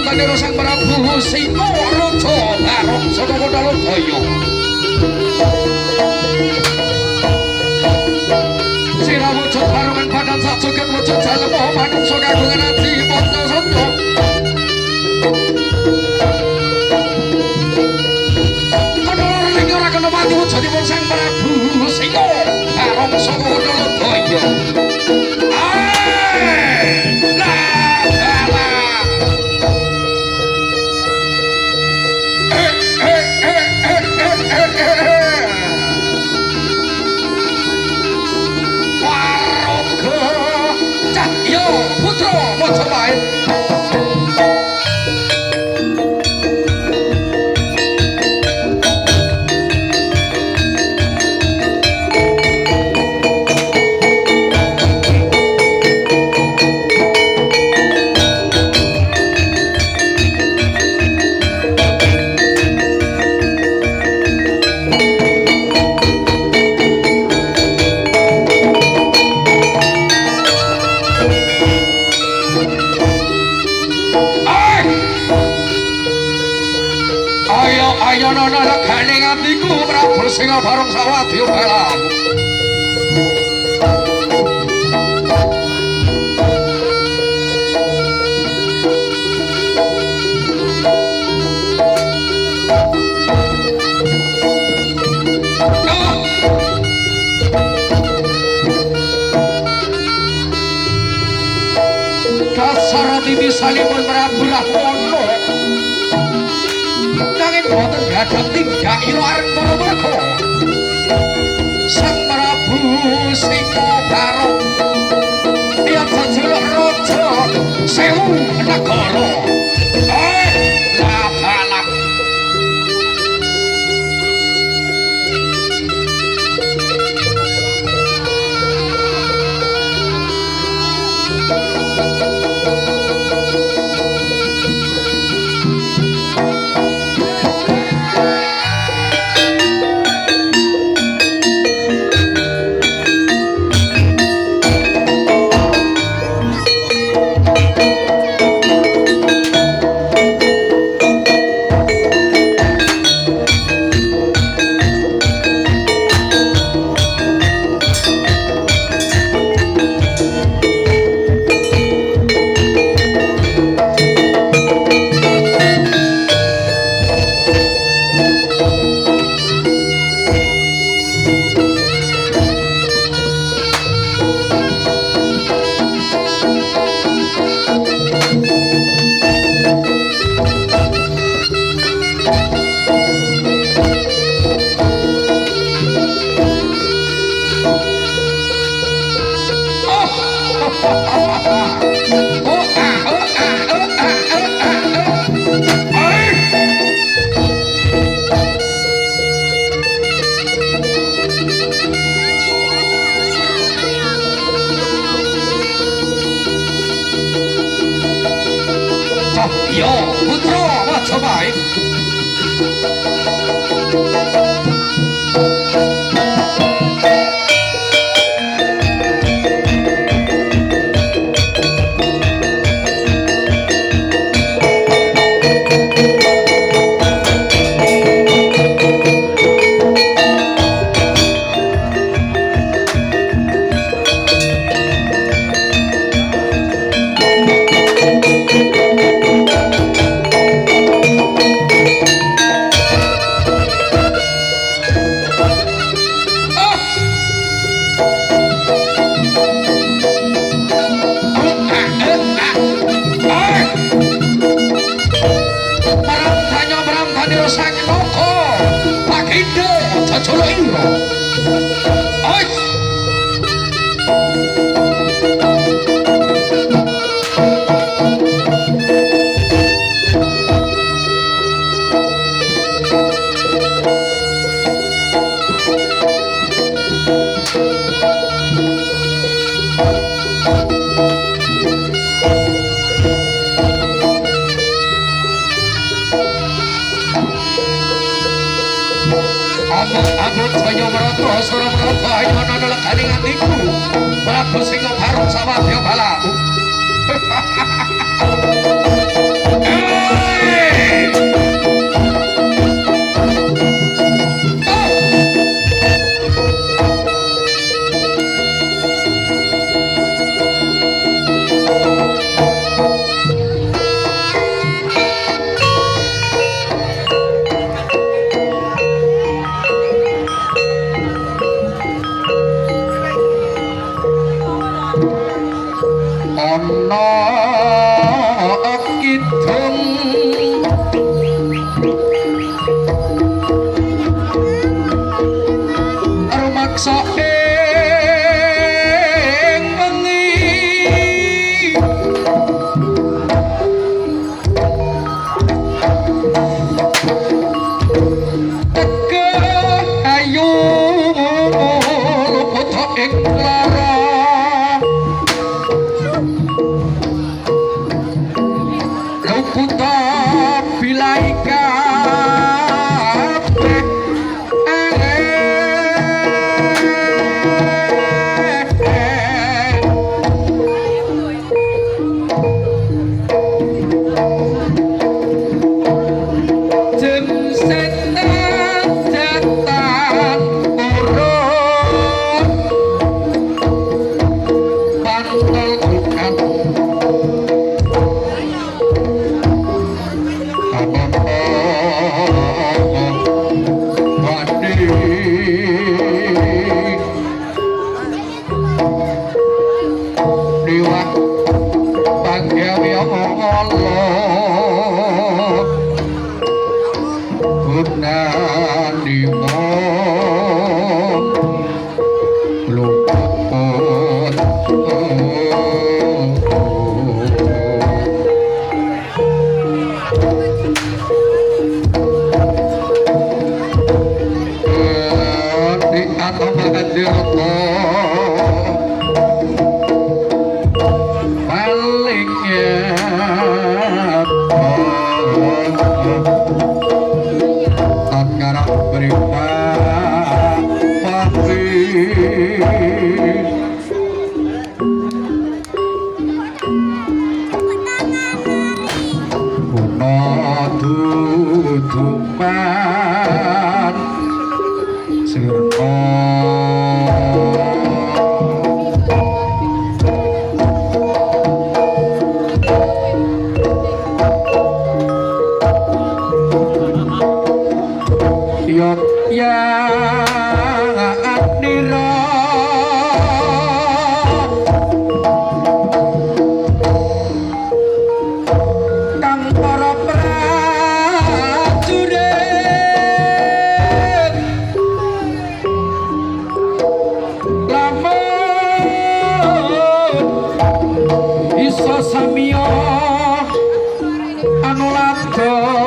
tani Sang Prabu Sina Raja Barong saka Kota Lodaya. Sira wujud barongan badan sak joget wujud dalem manungsa kagungan ati Pancasanja. Kadang ning ora kena mati wujudipun Sang Prabu Sina Barong saka Kota Lodaya. Singa barong sawati balam dasar titi salipun Prabu Rahwana nanging boten gadhah tindak ira arep para merga Sang Prabu Sina Barong iya jajiluk raja sewu negara labalah Yo, putra Majapahit. Abot Jaya Brata Suraprabha yana nalekaning atiku Prabu Singa Barong Sawadya Balamu Angkara berita mati kuno tutupan sirna Adnira kang para prajurit lamun isa samiya anu lado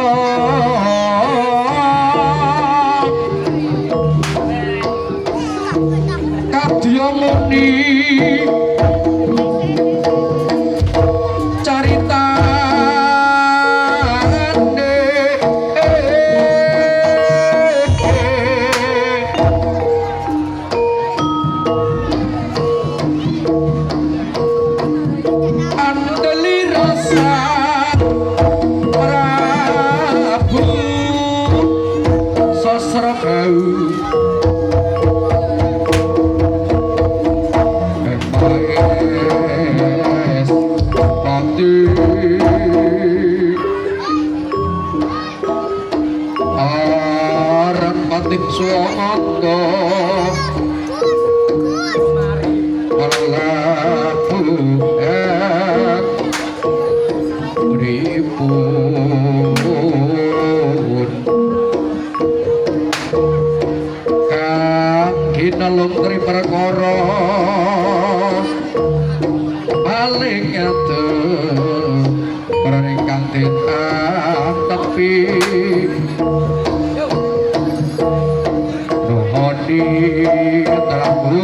muni caritane andeli rasa Prabu Sasrabau arep patik suwanda Prabu pripun kinalung tri perkara paling ate ingkang ditatepi rohani Prabu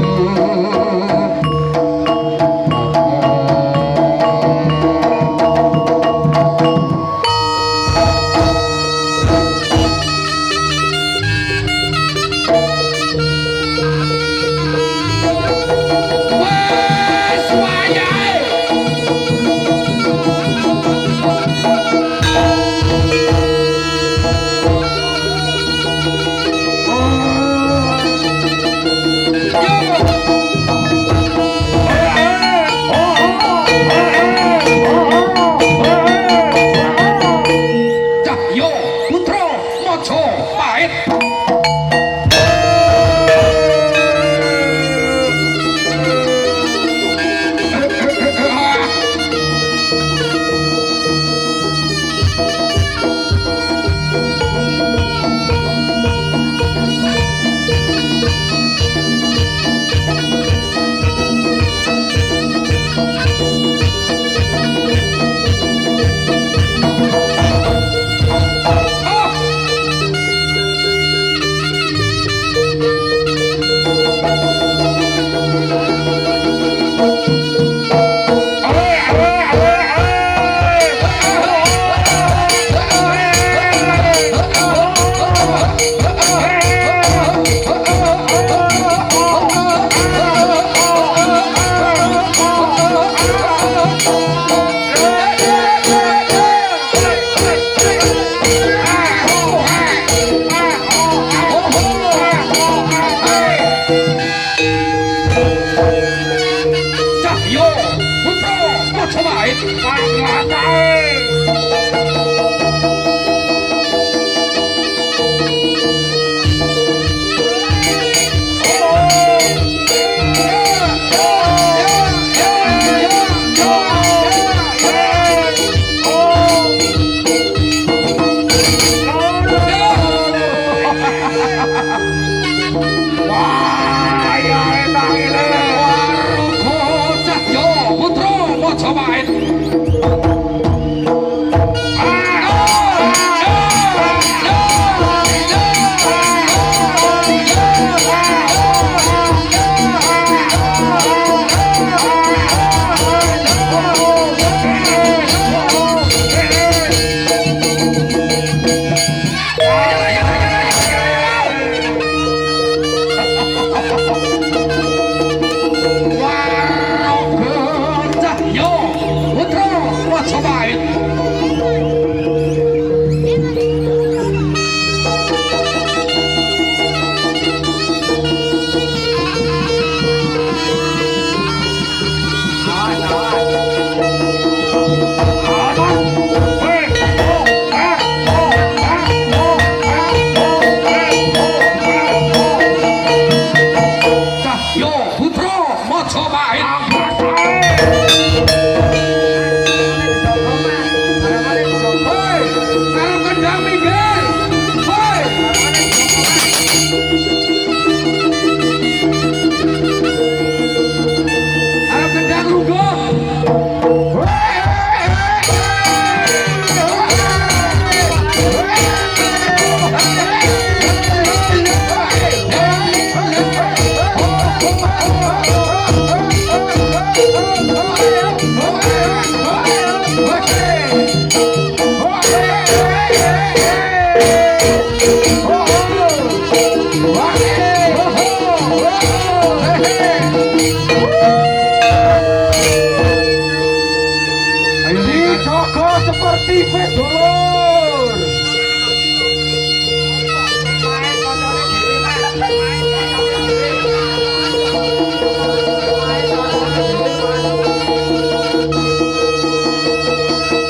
tertipe dulur.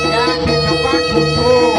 Yang di depan butuh.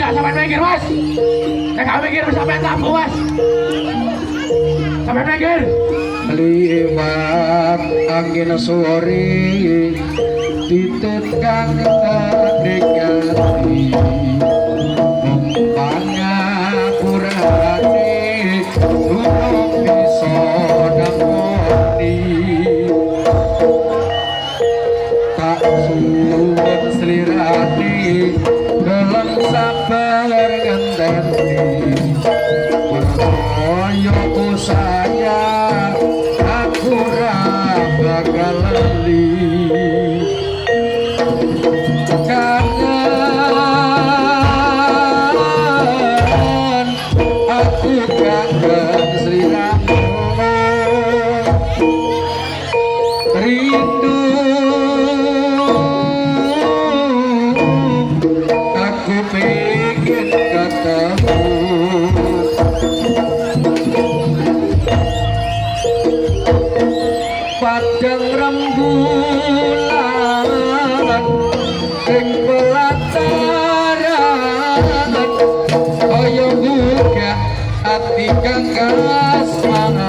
Sampai mikir mas, nggak mikir sampai tamu mas, sampai mikir. Liwat angin sore, titip kang dekati, pangapurane urung bisa nemoni, tak suwun slirane. Dalam sabar ngenteni Koyo usaya aku ra bakal lali kangen aku kangen sliramu rindu pengen ketemu padang rembulan ing pelataran kaya buka ati kang kasmaran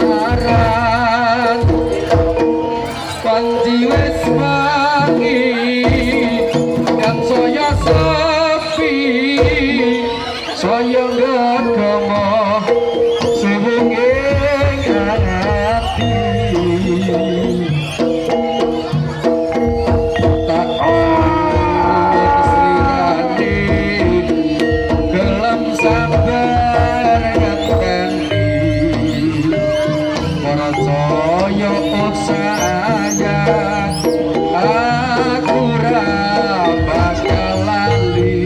panji wis wangi dan saya saya ngedama sewenging ati tak slirane gelem sabar ngenteni para saya saya aku ra bakal lali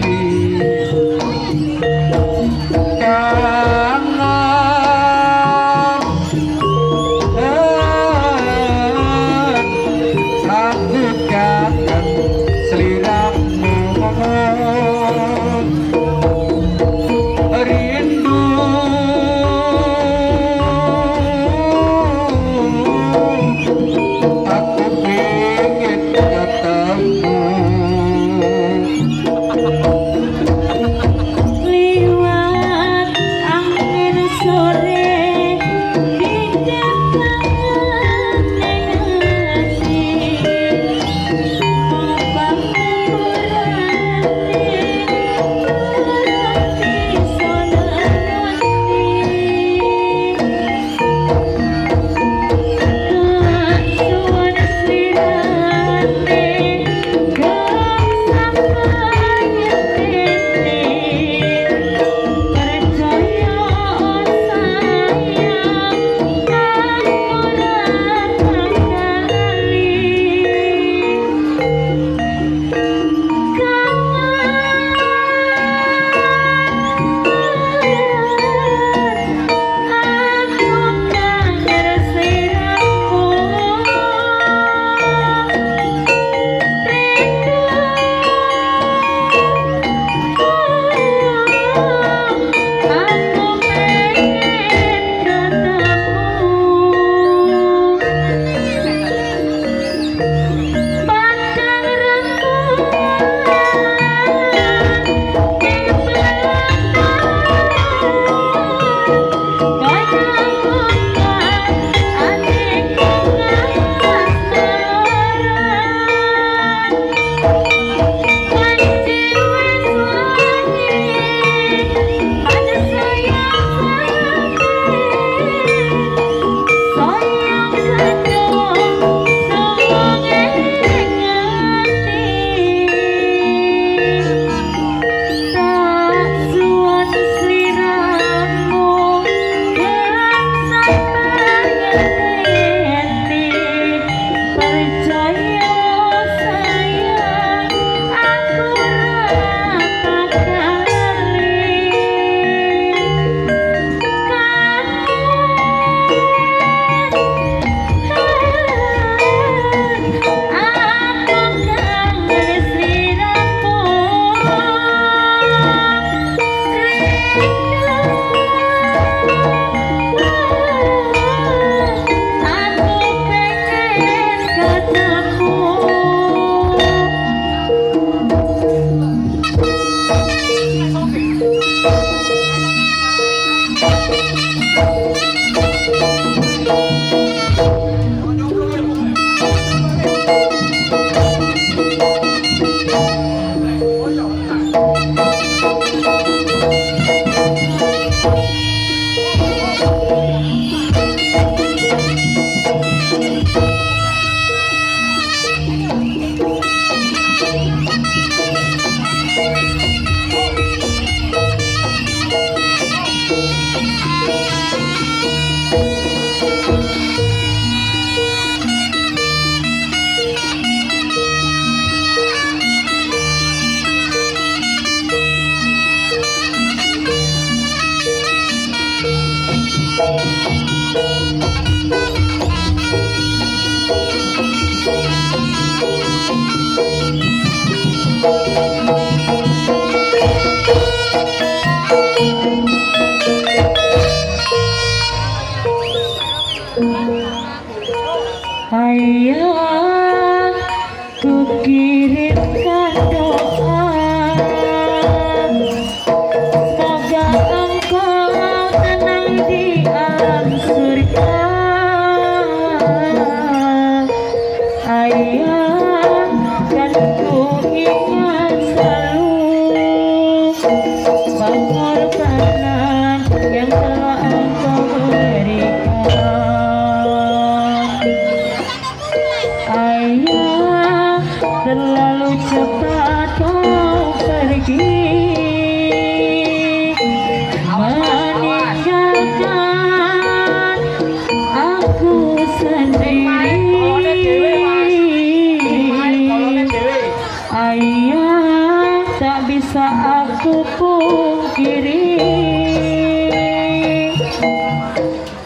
Ayah tak bisa aku pungkiri,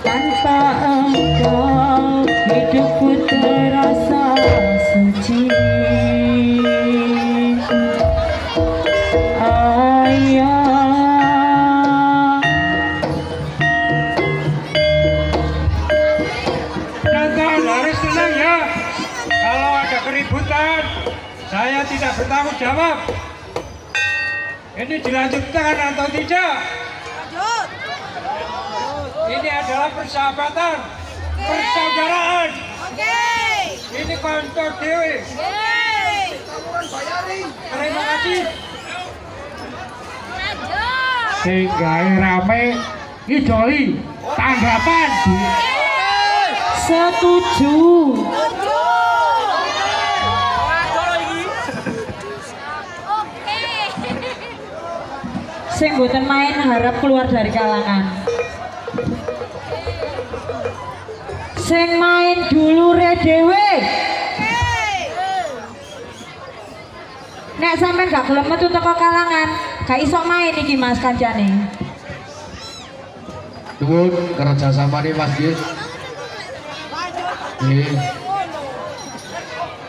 tanpa engkau hidupku terasa suci. Ayah, Nonton harus tenang ya. Kalau ada keributan, saya tidak bertanggung jawab. Ini dilanjutkan atau tidak? Lanjut. Ini adalah persahabatan, persaudaraan. Oke. Ini kantor dewi. Yeay. Terima kasih. Lanjut. Sehingga rame Ijoli tanggapan setuju. Oke. Sing mboten main harap keluar dari kalangan. Sing main dulu dhewe. Nek sampean gak gelem metu teko kalangan, gak iso main iki Mas kancane. Nuwun kerjasama nih Mas Gis. Nggih,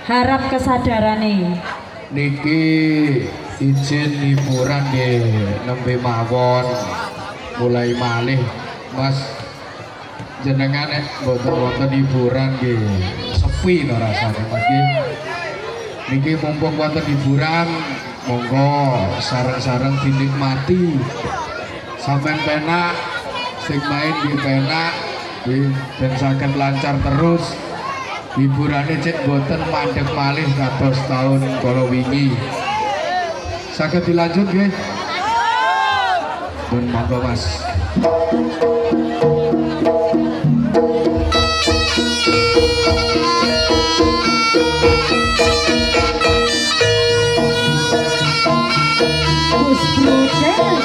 Harap kesadarane. niki izin liburan nggih nembe mawon mulai malih Mas. Jenengan nek mboten liburan nggih sepi no rasane Mas nggih. Niki mumpung wonten liburan monggo sareng-sareng dinikmati. Sampeyan penak sing main di penak nggih ben saged lancar terus. Hiburane cek boten mandek malih kados tahun kala wingi. Saged dilanjut nggih. Pun monggo Mas. Gus Brudel.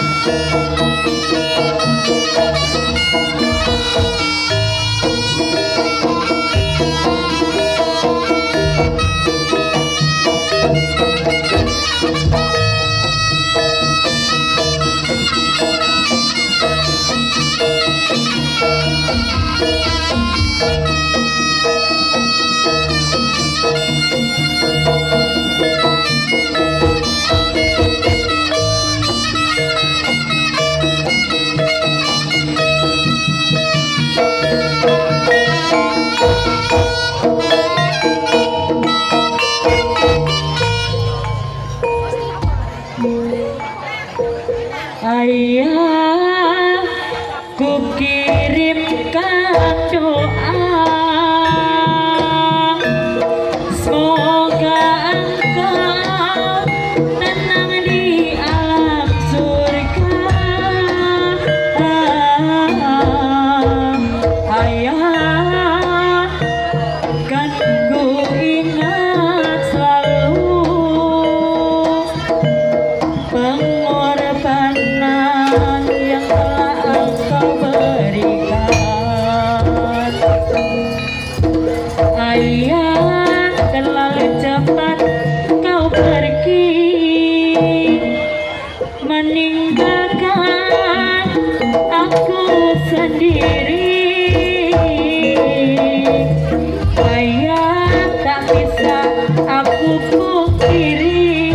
Ayah, ku kirimkan doa, semoga engkau tenang di alam surga. Ayah, kan ku ingat selalu pengorbanan yang telah engkau berikan. Ayah, terlalu cepat kau pergi, meninggalkan aku sendiri. Ayah, tak bisa aku pungkiri,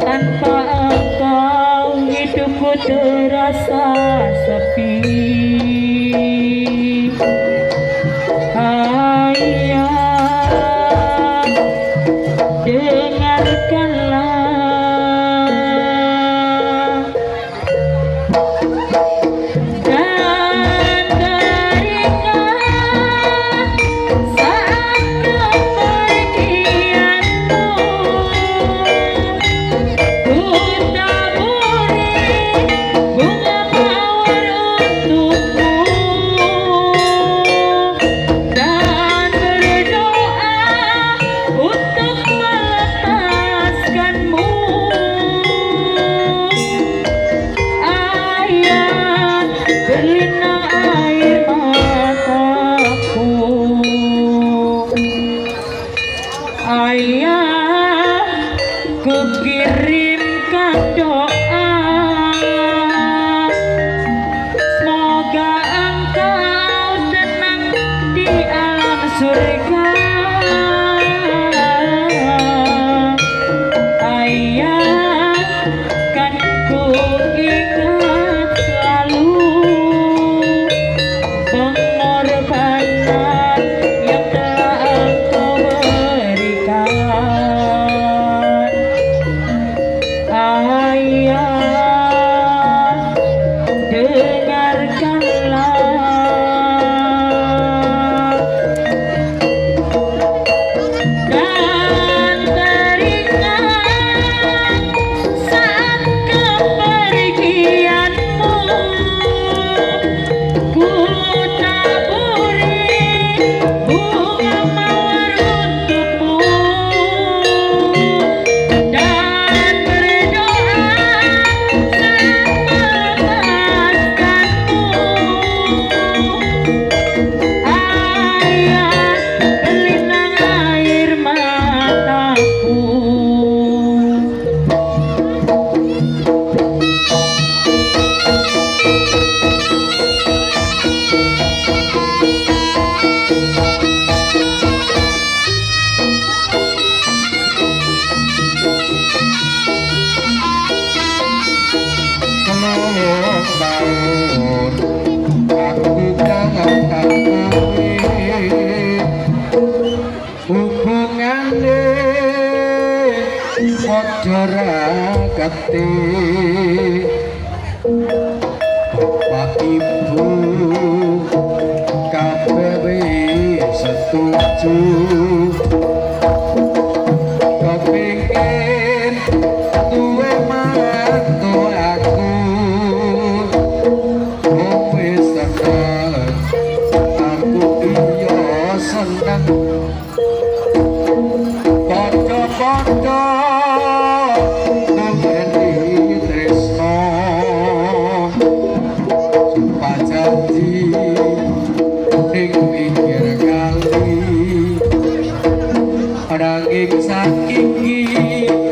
tanpa engkau hidupku terasa sepi. Ayah, dengarkanlah. Dan teringat saat kepergianmu, ku taburi bunga mawar untukmu. sepakati Bapak Ibu kabeh setuju kepingin duwe mantu aku wis seneng aku iya seneng kanca-kanca nangeni tresno sumpah janji ning pinggir kali nanging saiki